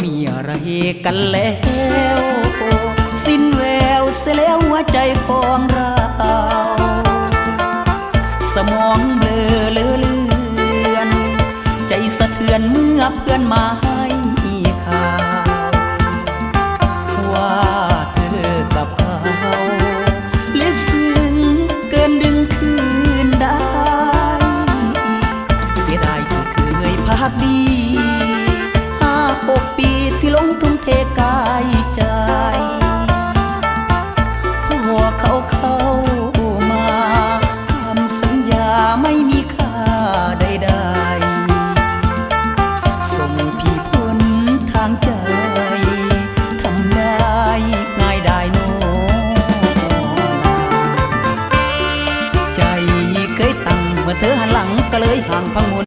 มีอะไรกันแล้วสิ้นแววเสียแล้วหัวใจของเราสมองเบลอเลือนใจสะเทือนเมื่อเพื่อนมาให้ข่าวว่าเธอกับเขาลึกซึ้งเกินดึงคืนได้เสียดายที่เคยพักดี